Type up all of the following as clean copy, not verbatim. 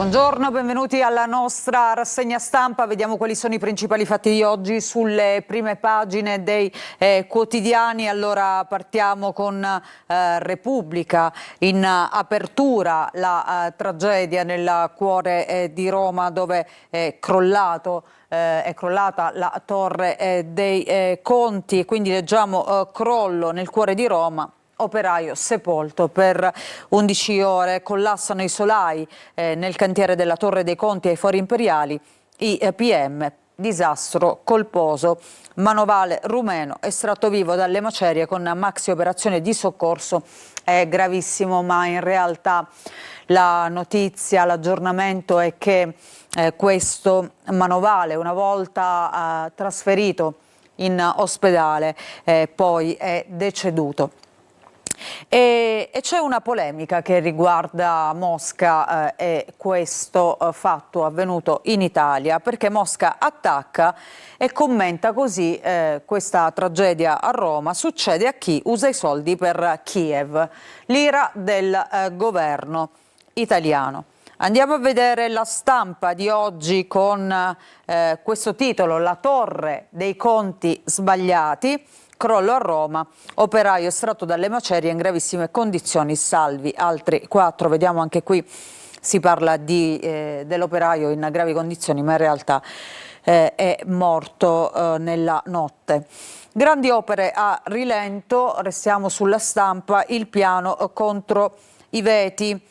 Buongiorno, benvenuti alla nostra rassegna stampa. Vediamo quali sono i principali fatti di oggi sulle prime pagine dei quotidiani. Allora partiamo con Repubblica. In apertura la tragedia nel cuore di Roma, dove è crollata la torre dei Conti, e quindi leggiamo crollo nel cuore di Roma. Operaio sepolto per 11 ore, collassano i solai nel cantiere della Torre dei Conti ai Fori Imperiali, i PM, disastro colposo, manovale rumeno estratto vivo dalle macerie con maxi operazione di soccorso. È gravissimo, ma in realtà la notizia, l'aggiornamento è che questo manovale, una volta trasferito in ospedale, poi è deceduto. E c'è una polemica che riguarda Mosca e questo fatto avvenuto in Italia, perché Mosca attacca e commenta così questa tragedia a Roma. Succede a chi usa i soldi per Kiev, l'ira del governo italiano. Andiamo a vedere la stampa di oggi con questo titolo: La torre dei conti sbagliati. Crollo a Roma, operaio estratto dalle macerie in gravissime condizioni, salvi altri 4. Vediamo anche qui, si parla dell'operaio in gravi condizioni, ma in realtà è morto nella notte. Grandi opere a rilento, restiamo sulla stampa, il piano contro i veti.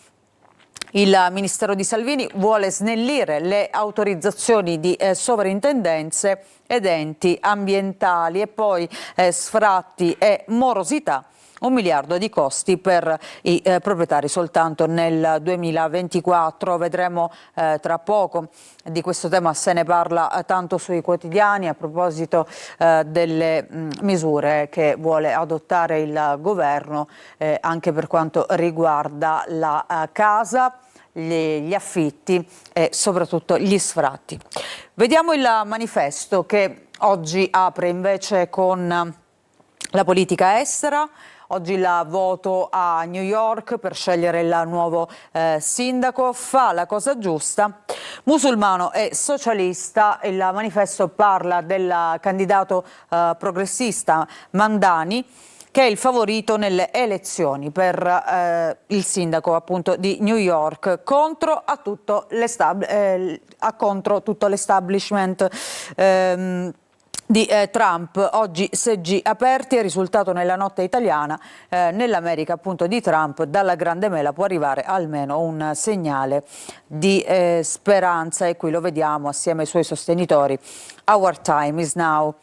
Il Ministero di Salvini vuole snellire le autorizzazioni di sovrintendenze ed enti ambientali, e poi sfratti e morosità. 1 miliardo di costi per i proprietari soltanto nel 2024. Vedremo tra poco. Di questo tema se ne parla tanto sui quotidiani a proposito delle misure che vuole adottare il governo anche per quanto riguarda la casa, gli affitti e soprattutto gli sfratti. Vediamo il manifesto, che oggi apre invece con la politica estera. Oggi il voto a New York per scegliere il nuovo sindaco. Fa la cosa giusta, musulmano e socialista. Il manifesto parla del candidato progressista Mandani, che è il favorito nelle elezioni per il sindaco appunto di New York, contro tutto l'establishment di Trump. Oggi seggi aperti, è risultato nella notte italiana. Nell'America appunto di Trump, dalla grande mela può arrivare almeno un segnale di speranza, e qui lo vediamo assieme ai suoi sostenitori. Our time is now.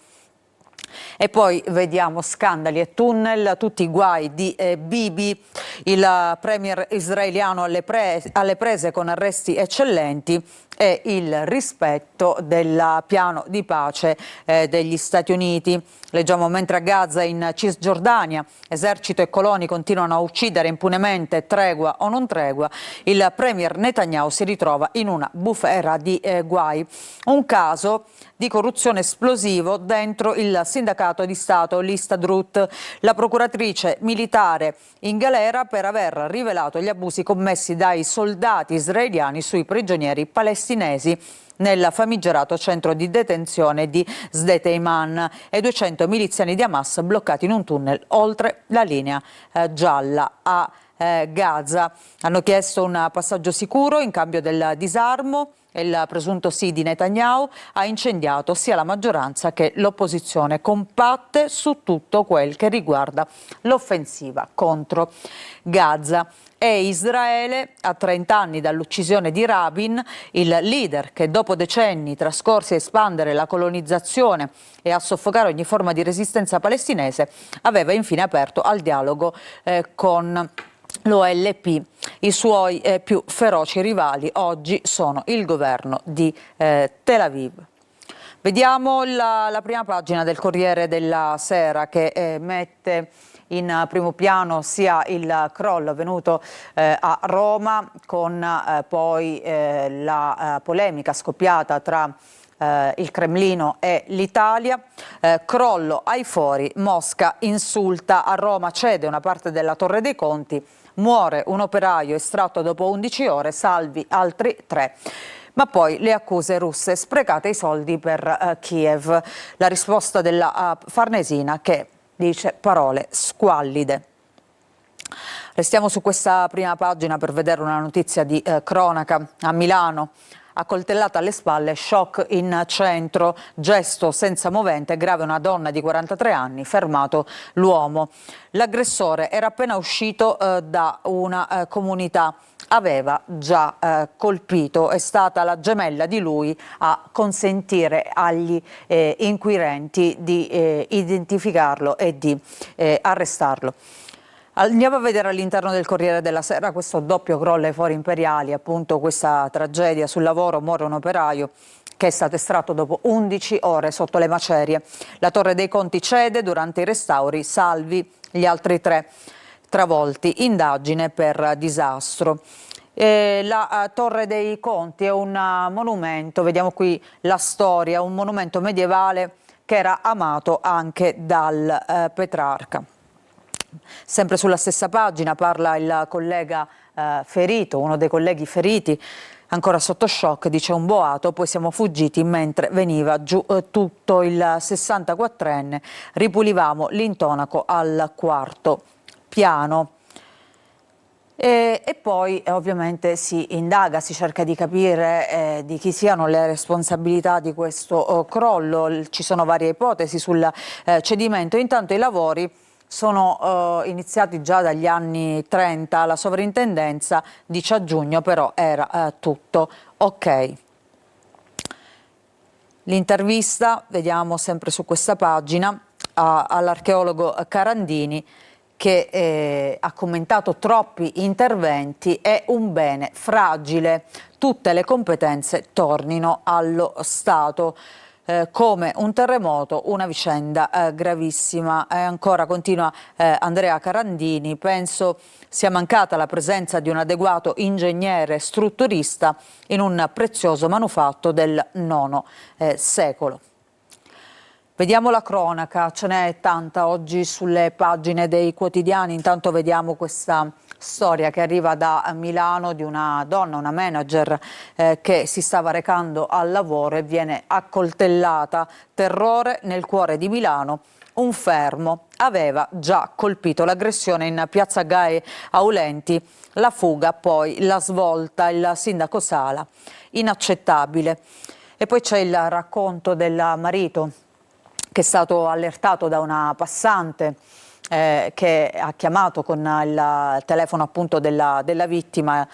E poi vediamo scandali e tunnel, tutti i guai di Bibi, il premier israeliano alle prese con arresti eccellenti, e il rispetto del piano di pace degli Stati Uniti. Leggiamo: mentre a Gaza e in Cisgiordania esercito e coloni continuano a uccidere impunemente, tregua o non tregua, il premier Netanyahu si ritrova in una bufera di guai. Un caso di corruzione esplosivo dentro il sindacato di Stato, l'Histadrut, la procuratrice militare in galera per aver rivelato gli abusi commessi dai soldati israeliani sui prigionieri palestinesi nel famigerato centro di detenzione di Sde Eiman, e 200 miliziani di Hamas bloccati in un tunnel oltre la linea gialla a Gaza. Hanno chiesto un passaggio sicuro in cambio del disarmo, e il presunto sì di Netanyahu ha incendiato sia la maggioranza che l'opposizione, compatte su tutto quel che riguarda l'offensiva contro Gaza. E Israele, a 30 anni dall'uccisione di Rabin, il leader che dopo decenni trascorsi a espandere la colonizzazione e a soffocare ogni forma di resistenza palestinese, aveva infine aperto al dialogo con l'OLP. I suoi più feroci rivali oggi sono il governo di Tel Aviv. Vediamo la prima pagina del Corriere della Sera, che mette in primo piano sia il crollo avvenuto a Roma, con poi la polemica scoppiata tra il Cremlino e l'Italia. Crollo ai Fori, Mosca insulta, a Roma cede una parte della Torre dei Conti, muore un operaio estratto dopo 11 ore, salvi altri 3. Ma poi le accuse russe: sprecate i soldi per Kiev. La risposta della Farnesina che dice parole squallide. Restiamo su questa prima pagina per vedere una notizia di cronaca. A Milano, accoltellata alle spalle, shock in centro, gesto senza movente, grave una donna di 43 anni, fermato l'uomo. L'aggressore era appena uscito da una comunità, aveva già colpito, è stata la gemella di lui a consentire agli inquirenti di identificarlo e di arrestarlo. Andiamo a vedere all'interno del Corriere della Sera questo doppio crollo ai Fori Imperiali, appunto questa tragedia sul lavoro, muore un operaio che è stato estratto dopo 11 ore sotto le macerie. La Torre dei Conti cede durante i restauri, salvi gli altri 3 travolti, indagine per disastro. La Torre dei Conti è un monumento, vediamo qui la storia, un monumento medievale che era amato anche dal Petrarca. Sempre sulla stessa pagina parla il collega ferito, uno dei colleghi feriti, ancora sotto shock, dice un boato, poi siamo fuggiti mentre veniva giù tutto. Il 64enne, ripulivamo l'intonaco al 4º piano. E poi ovviamente si indaga, si cerca di capire di chi siano le responsabilità di questo crollo. Ci sono varie ipotesi sul cedimento. Intanto i lavori sono iniziati già dagli anni 30, la sovrintendenza dice a giugno però era tutto ok. L'intervista, vediamo sempre su questa pagina, all'archeologo Carandini che ha commentato troppi interventi, è un bene fragile, tutte le competenze tornino allo Stato. Come un terremoto, una vicenda gravissima. Ancora continua Andrea Carandini: penso sia mancata la presenza di un adeguato ingegnere strutturista in un prezioso manufatto del IX secolo. Vediamo la cronaca, ce n'è tanta oggi sulle pagine dei quotidiani. Intanto vediamo questa storia che arriva da Milano di una donna, una manager che si stava recando al lavoro e viene accoltellata. Terrore nel cuore di Milano. Un fermo aveva già colpito, l'aggressione in piazza Gae Aulenti, la fuga, poi la svolta, il sindaco Sala, inaccettabile. E poi c'è il racconto del marito che è stato allertato da una passante che ha chiamato con il telefono appunto della vittima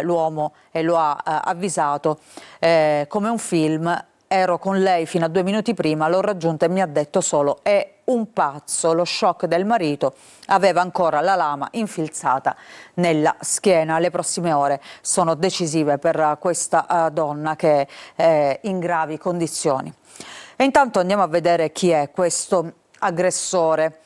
l'uomo e lo ha avvisato come un film. Ero con lei fino a 2 minuti prima, l'ho raggiunta e mi ha detto solo è un pazzo. Lo shock del marito, aveva ancora la lama infilzata nella schiena. Le prossime ore sono decisive per questa donna che è in gravi condizioni. E intanto andiamo a vedere chi è questo aggressore.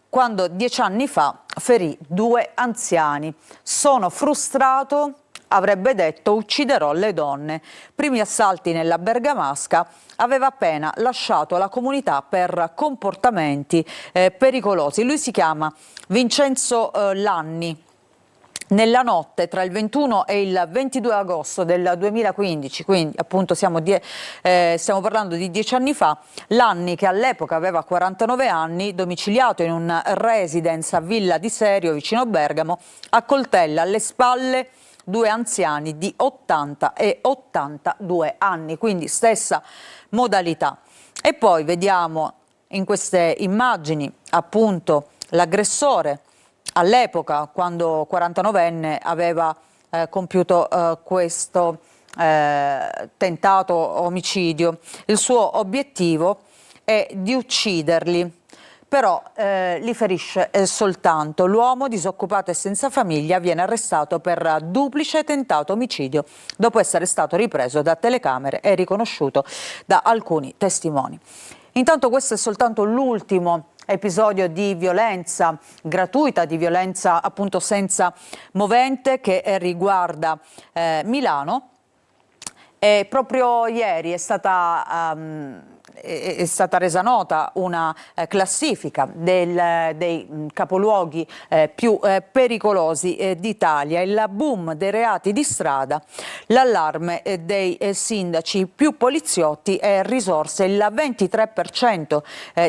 Quando 10 anni fa ferì 2 anziani. Sono frustrato, avrebbe detto, ucciderò le donne. Primi assalti nella Bergamasca, aveva appena lasciato la comunità per comportamenti pericolosi. Lui si chiama Vincenzo Lanni. Nella notte tra il 21 e il 22 agosto del 2015, quindi appunto stiamo parlando di 10 anni fa, Lanni, che all'epoca aveva 49 anni, domiciliato in un residence a Villa di Serio vicino Bergamo, accoltella alle spalle 2 anziani di 80 e 82 anni, quindi stessa modalità. E poi vediamo in queste immagini appunto l'aggressore. All'epoca, quando 49enne aveva compiuto questo tentato omicidio, il suo obiettivo è di ucciderli, però li ferisce soltanto. L'uomo, disoccupato e senza famiglia, viene arrestato per duplice tentato omicidio dopo essere stato ripreso da telecamere e riconosciuto da alcuni testimoni. Intanto questo è soltanto l'ultimo episodio di violenza gratuita, di violenza appunto senza movente che riguarda Milano. Proprio ieri è stata resa nota una classifica dei capoluoghi più pericolosi d'Italia, il boom dei reati di strada, l'allarme dei sindaci, più poliziotti e risorse, il 23%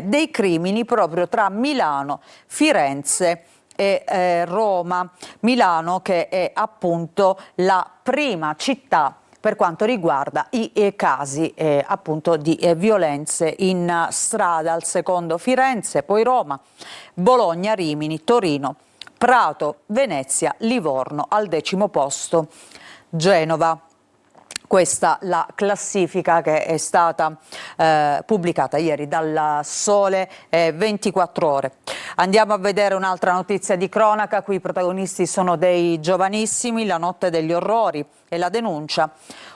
dei crimini proprio tra Milano, Firenze e Roma. Milano che è appunto la prima città per quanto riguarda i casi appunto di violenze in strada, al secondo Firenze, poi Roma, Bologna, Rimini, Torino, Prato, Venezia, Livorno, al 10° posto Genova. Questa la classifica che è stata pubblicata ieri dal Sole 24 Ore. Andiamo a vedere un'altra notizia di cronaca, qui i protagonisti sono dei giovanissimi, la notte degli orrori e la denuncia.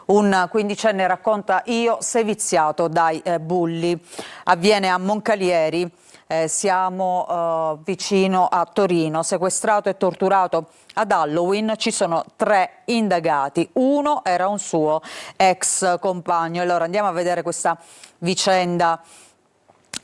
Un quindicenne racconta: io seviziato dai bulli. Avviene a Moncalieri. Siamo vicino a Torino, sequestrato e torturato ad Halloween. Ci sono 3 indagati, uno era un suo ex compagno. Allora andiamo a vedere questa vicenda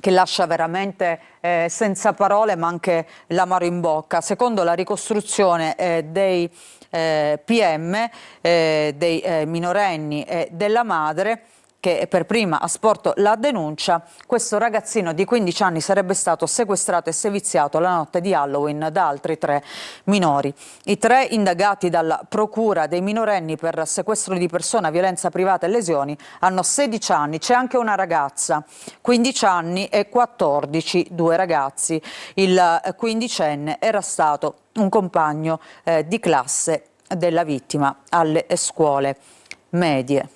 che lascia veramente senza parole, ma anche l'amaro in bocca. Secondo la ricostruzione dei PM, dei minorenni e della madre, che per prima ha sporto la denuncia, questo ragazzino di 15 anni sarebbe stato sequestrato e seviziato la notte di Halloween da altri 3 minori. I 3 indagati dalla Procura dei minorenni per sequestro di persona, violenza privata e lesioni hanno 16 anni, c'è anche una ragazza, 15 anni e 14, 2 ragazzi. Il quindicenne era stato un compagno di classe della vittima alle scuole medie.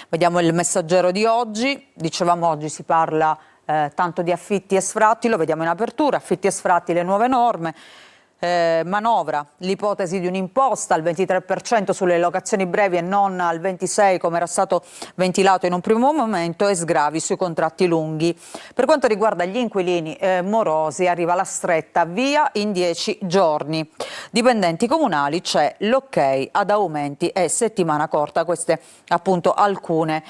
Vediamo il Messaggero di oggi. Dicevamo, oggi si parla tanto di affitti e sfratti, lo vediamo in apertura, affitti e sfratti, le nuove norme. Manovra, l'ipotesi di un'imposta al 23% sulle locazioni brevi e non al 26% come era stato ventilato in un primo momento, e sgravi sui contratti lunghi. Per quanto riguarda gli inquilini morosi, arriva la stretta via in 10 giorni. Dipendenti comunali, c'è l'ok ad aumenti e settimana corta. Queste appunto alcune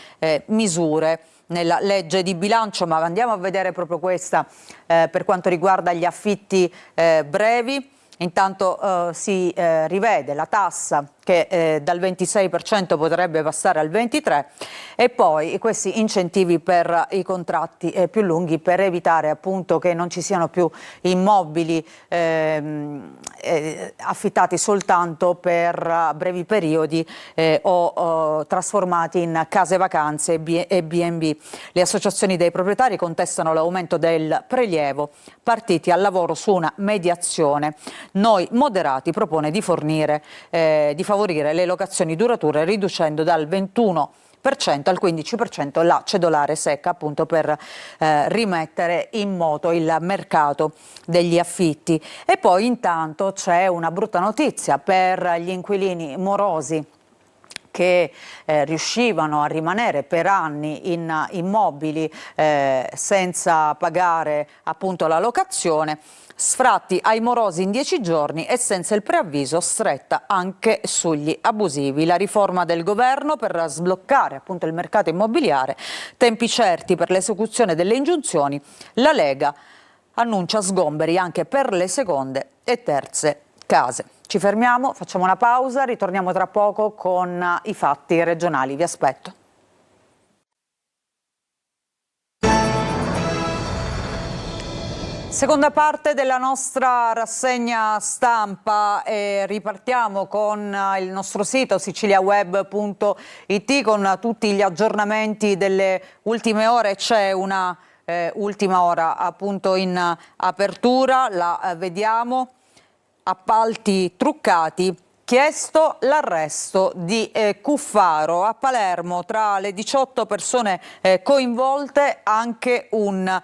misure nella legge di bilancio, ma andiamo a vedere proprio questa per quanto riguarda gli affitti brevi. Intanto si rivede la tassa che dal 26% potrebbe passare al 23%, e poi questi incentivi per i contratti più lunghi, per evitare appunto che non ci siano più immobili affittati soltanto per brevi periodi o trasformati in case vacanze e B&B. Le associazioni dei proprietari contestano l'aumento del prelievo, partiti al lavoro su una mediazione. Noi Moderati propone di favorire le locazioni durature riducendo dal 21% al 15% la cedolare secca, appunto per rimettere in moto il mercato degli affitti. E poi intanto c'è una brutta notizia per gli inquilini morosi che riuscivano a rimanere per anni in immobili senza pagare appunto la locazione. Sfratti ai morosi in 10 giorni e senza il preavviso, stretta anche sugli abusivi. La riforma del governo per sbloccare appunto il mercato immobiliare, tempi certi per l'esecuzione delle ingiunzioni. La Lega annuncia sgomberi anche per le seconde e terze case. Ci fermiamo, facciamo una pausa, ritorniamo tra poco con i fatti regionali. Vi aspetto. Seconda parte della nostra rassegna stampa, ripartiamo con il nostro sito siciliaweb.it con tutti gli aggiornamenti delle ultime ore. C'è una ultima ora appunto in apertura, la vediamo. Appalti truccati. Chiesto l'arresto di Cuffaro. A Palermo, tra le 18 persone coinvolte, anche un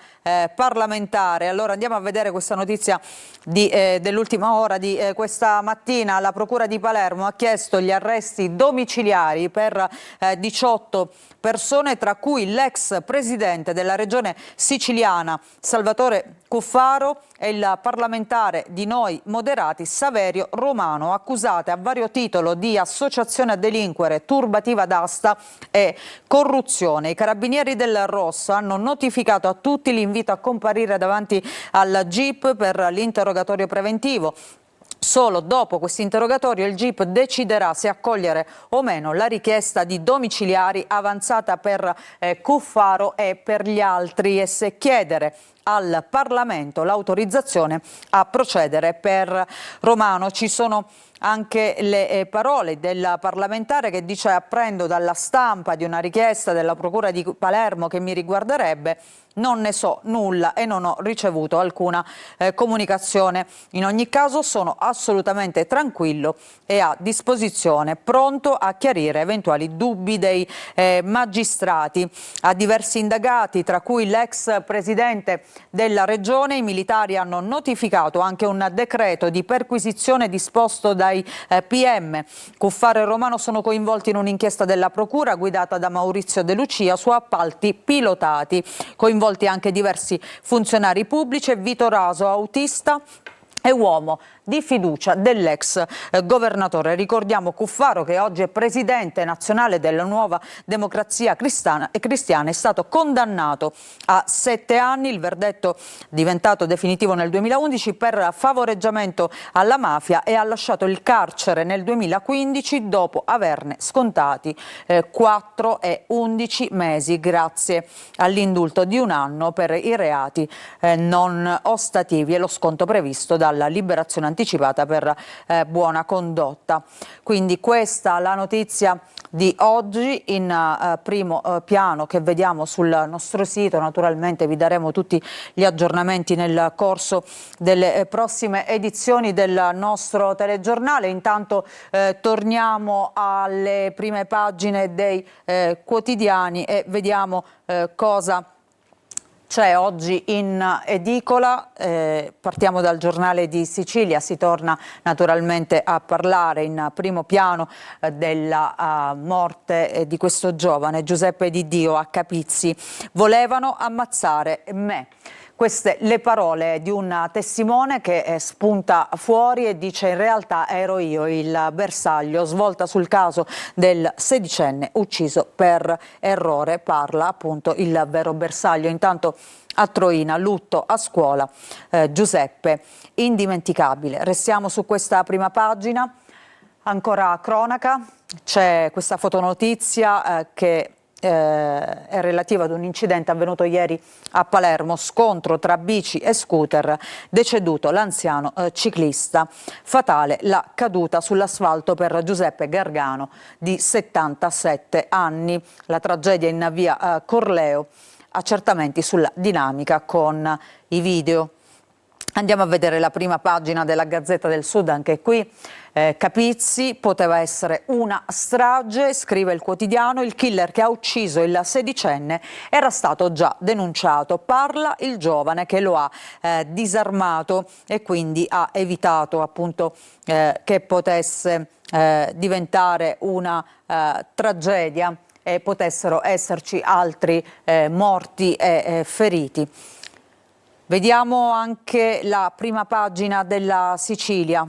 parlamentare. Allora andiamo a vedere questa notizia dell'ultima ora di questa mattina. La Procura di Palermo ha chiesto gli arresti domiciliari per 18 persone, tra cui l'ex presidente della regione siciliana Salvatore Cuffaro e il parlamentare di Noi Moderati Saverio Romano, accusate accusate a vario titolo di associazione a delinquere, turbativa d'asta e corruzione. I carabinieri del Rosso hanno notificato a tutti l'invito a comparire davanti al GIP per l'interrogatorio preventivo. Solo dopo questo interrogatorio il GIP deciderà se accogliere o meno la richiesta di domiciliari avanzata per Cuffaro e per gli altri e se chiedere al Parlamento l'autorizzazione a procedere per Romano. Ci sono anche le parole del parlamentare che dice: apprendo dalla stampa di una richiesta della Procura di Palermo che mi riguarderebbe, non ne so nulla e non ho ricevuto alcuna comunicazione. In ogni caso sono assolutamente tranquillo e a disposizione, pronto a chiarire eventuali dubbi dei magistrati. A diversi indagati, tra cui l'ex presidente della Regione, i militari hanno notificato anche un decreto di perquisizione disposto dai PM. Cuffaro e Romano sono coinvolti in un'inchiesta della Procura guidata da Maurizio De Lucia su appalti pilotati. Coinvolti anche diversi funzionari pubblici e Vito Raso, autista e uomo di fiducia dell'ex governatore. Ricordiamo Cuffaro, che oggi è presidente nazionale della Nuova Democrazia Cristiana, è stato condannato a 7 anni, il verdetto diventato definitivo nel 2011 per favoreggiamento alla mafia, e ha lasciato il carcere nel 2015 dopo averne scontati 4 e 11 mesi grazie all'indulto di 1 anno per i reati non ostativi e lo sconto previsto dalla liberazione anticipata per buona condotta. Quindi questa la notizia di oggi in primo piano che vediamo sul nostro sito. Naturalmente vi daremo tutti gli aggiornamenti nel corso delle prossime edizioni del nostro telegiornale. Intanto torniamo alle prime pagine dei quotidiani e vediamo cosa c'è oggi in edicola. Partiamo dal Giornale di Sicilia, si torna naturalmente a parlare in primo piano della morte di questo giovane Giuseppe Di Dio a Capizzi. Volevano ammazzare me. Queste le parole di un testimone che spunta fuori e dice: in realtà ero io il bersaglio. Svolta sul caso del sedicenne ucciso per errore, parla appunto il vero bersaglio. Intanto a Troina, lutto a scuola, Giuseppe indimenticabile. Restiamo su questa prima pagina, ancora cronaca, c'è questa fotonotizia che è relativa ad un incidente avvenuto ieri a Palermo, scontro tra bici e scooter, deceduto l'anziano ciclista, fatale la caduta sull'asfalto per Giuseppe Gargano di 77 anni. La tragedia in via Corleo, accertamenti sulla dinamica con i video. Andiamo a vedere la prima pagina della Gazzetta del Sud, anche qui Capizzi, poteva essere una strage, scrive il quotidiano, il killer che ha ucciso il sedicenne era stato già denunciato, parla il giovane che lo ha disarmato e quindi ha evitato appunto che potesse diventare una tragedia e potessero esserci altri morti e feriti. Vediamo anche la prima pagina della Sicilia.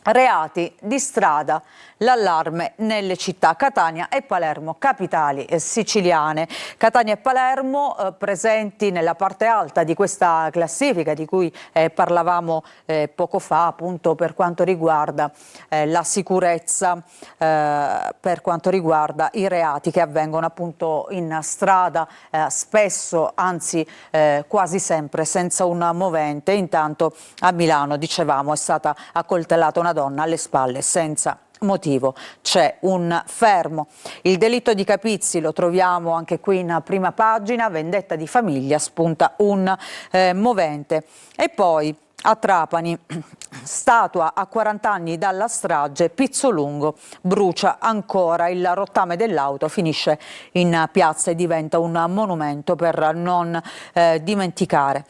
Reati di strada, l'allarme nelle città Catania e Palermo, capitali siciliane. Catania e Palermo presenti nella parte alta di questa classifica di cui parlavamo poco fa, appunto per quanto riguarda la sicurezza, per quanto riguarda i reati che avvengono appunto in strada, spesso, anzi quasi sempre senza un movente. Intanto a Milano, dicevamo, è stata accoltellata una donna alle spalle senza motivo, c'è un fermo. Il delitto di Capizzi lo troviamo anche qui in prima pagina, vendetta di famiglia, spunta un movente. E poi a Trapani, statua a 40 anni dalla strage, Pizzolungo brucia ancora, il rottame dell'auto finisce in piazza e diventa un monumento per non dimenticare.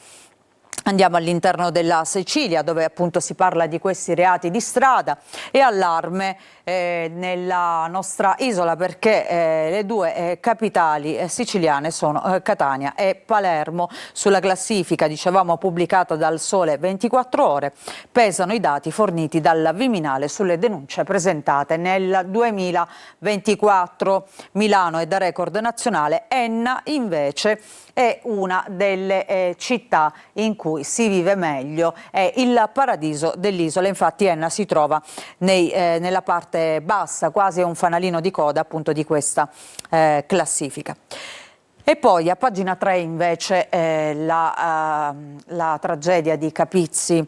Andiamo all'interno della Sicilia, dove appunto si parla di questi reati di strada, e allarme nella nostra isola, perché le due capitali siciliane sono Catania e Palermo. Sulla classifica, dicevamo, pubblicata dal Sole 24 Ore, pesano i dati forniti dal Viminale sulle denunce presentate nel 2024. Milano è da record nazionale, Enna invece è una delle città in cui si vive meglio, è il paradiso dell'isola. Infatti Enna si trova nella parte bassa, quasi un fanalino di coda appunto di questa classifica. E poi a pagina 3 invece la tragedia di Capizzi,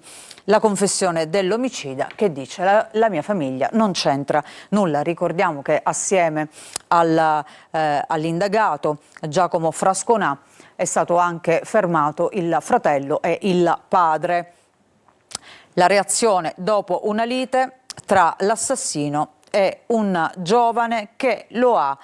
la confessione dell'omicida che dice: la mia famiglia non c'entra nulla. Ricordiamo che assieme all'indagato Giacomo Frasconà è stato anche fermato il fratello e il padre. La reazione dopo una lite tra l'assassino e un giovane che lo ha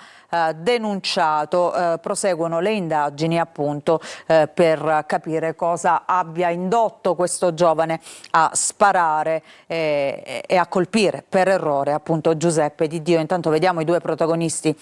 denunciato. Proseguono le indagini appunto per capire cosa abbia indotto questo giovane a sparare e a colpire per errore appunto Giuseppe Di Dio. Intanto vediamo i due protagonisti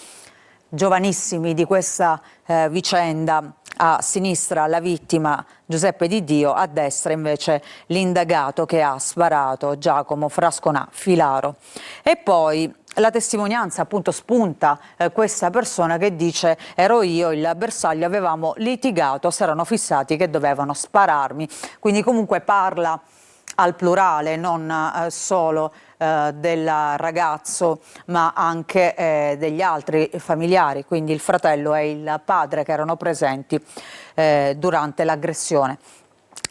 giovanissimi di questa vicenda. A sinistra la vittima Giuseppe Di Dio, a destra invece l'indagato che ha sparato, Giacomo Frasconà Filaro. E poi la testimonianza, appunto, spunta questa persona che dice: ero io il bersaglio, avevamo litigato, si erano fissati che dovevano spararmi. Quindi comunque parla al plurale, non solo del ragazzo ma anche degli altri familiari, quindi il fratello e il padre che erano presenti durante l'aggressione.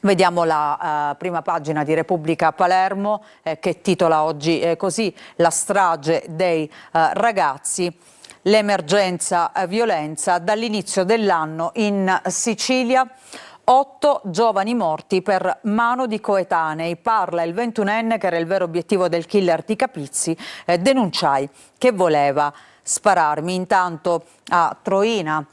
Vediamo la prima pagina di Repubblica Palermo che titola oggi così: la strage dei ragazzi. L'emergenza violenza dall'inizio dell'anno in Sicilia. 8 giovani morti per mano di coetanei. Parla il 21enne che era il vero obiettivo del killer di Capizzi. Denunciai che voleva spararmi. Intanto a Troina,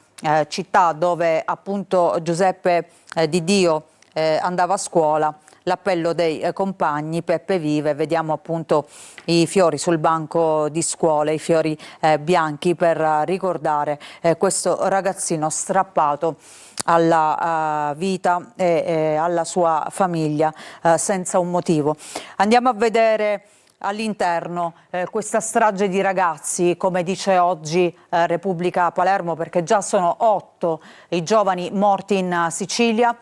città dove appunto Giuseppe Di Dio andava a scuola, l'appello dei compagni. Peppe vive, vediamo appunto i fiori sul banco di scuola, i fiori bianchi per ricordare questo ragazzino strappato alla vita e alla sua famiglia senza un motivo. Andiamo a vedere all'interno questa strage di ragazzi, come dice oggi Repubblica Palermo, perché già sono 8 i giovani morti in Sicilia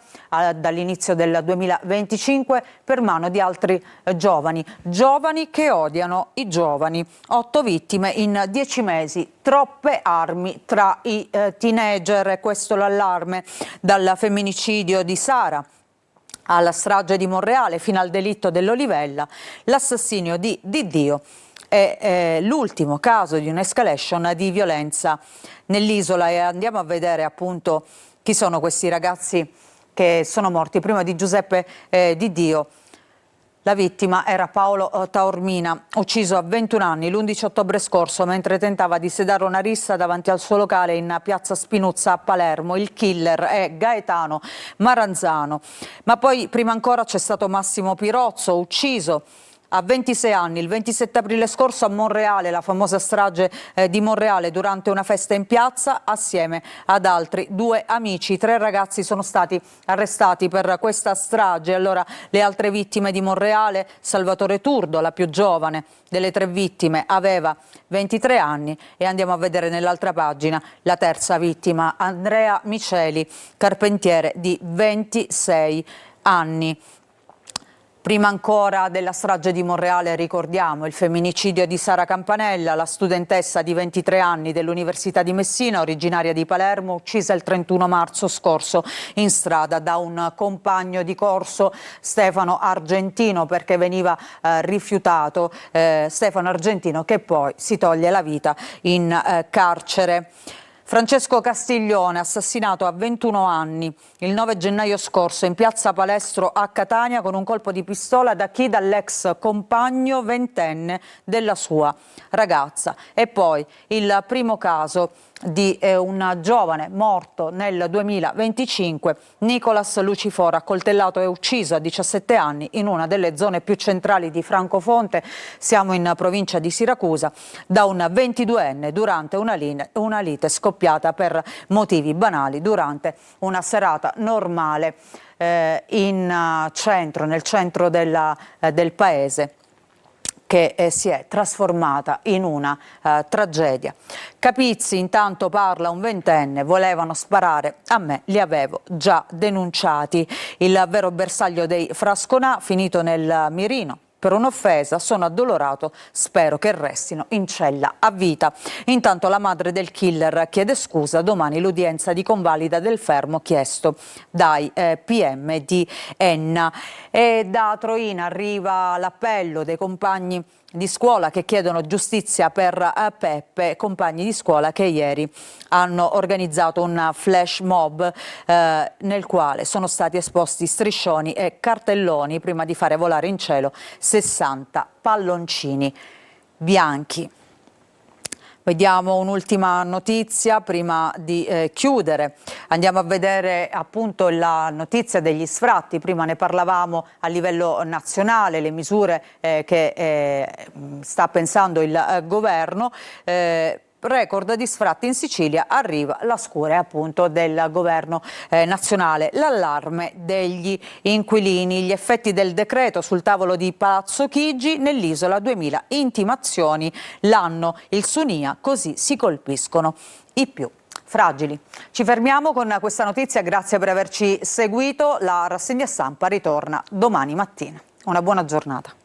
dall'inizio del 2025 per mano di altri giovani che odiano i giovani. 8 vittime in 10 mesi, troppe armi tra i teenager. Questo l'allarme. Dal femminicidio di Sara alla strage di Monreale fino al delitto dell'Olivella, l'assassinio di Dio è l'ultimo caso di un'escalation di violenza nell'isola. E andiamo a vedere appunto chi sono questi ragazzi che sono morti. Prima di Giuseppe Di Dio, la vittima era Paolo Taormina, ucciso a 21 anni l'11 ottobre scorso mentre tentava di sedare una rissa davanti al suo locale in piazza Spinuzza a Palermo. Il killer è Gaetano Maranzano. Ma poi prima ancora c'è stato Massimo Pirozzo, ucciso a 26 anni il 27 aprile scorso a Monreale, la famosa strage di Monreale, durante una festa in piazza assieme ad altri 2 amici. 3 ragazzi sono stati arrestati per questa strage. Allora, le altre vittime di Monreale: Salvatore Turdo, la più giovane delle 3 vittime, aveva 23 anni. E andiamo a vedere nell'altra pagina la terza vittima, Andrea Miceli, carpentiere di 26 anni. Prima ancora della strage di Monreale ricordiamo il femminicidio di Sara Campanella, la studentessa di 23 anni dell'Università di Messina, originaria di Palermo, uccisa il 31 marzo scorso in strada da un compagno di corso, Stefano Argentino, perché veniva rifiutato. Stefano Argentino che poi si toglie la vita in carcere. Francesco Castiglione, assassinato a 21 anni il 9 gennaio scorso in piazza Palestro a Catania con un colpo di pistola da chi? Dall'ex compagno ventenne della sua ragazza. E poi il primo caso di un giovane morto nel 2025, Nicolas Lucifora, accoltellato e ucciso a 17 anni in una delle zone più centrali di Francofonte, siamo in provincia di Siracusa, da un 22enne durante una lite scoppiata per motivi banali durante una serata normale nel centro del paese, che si è trasformata in una tragedia. Capizzi, intanto parla un ventenne, volevano sparare a me, li avevo già denunciati. Il vero bersaglio dei Frasconà, finito nel mirino per un'offesa, sono addolorato, spero che restino in cella a vita. Intanto la madre del killer chiede scusa, domani l'udienza di convalida del fermo chiesto dai PM di Enna. E da Troina arriva l'appello dei compagni di scuola che chiedono giustizia per Peppe, compagni di scuola che ieri hanno organizzato un flash mob nel quale sono stati esposti striscioni e cartelloni prima di fare volare in cielo 60 palloncini bianchi. Vediamo un'ultima notizia prima di chiudere. Andiamo a vedere appunto la notizia degli sfratti. Prima ne parlavamo a livello nazionale, le misure che sta pensando il governo. Record di sfratti in Sicilia, arriva la scure appunto del governo nazionale, l'allarme degli inquilini, gli effetti del decreto sul tavolo di Palazzo Chigi, nell'isola 2000 intimazioni l'anno, il Sunia, così si colpiscono i più fragili. Ci fermiamo con questa notizia, grazie per averci seguito, la rassegna stampa ritorna domani mattina. Una buona giornata.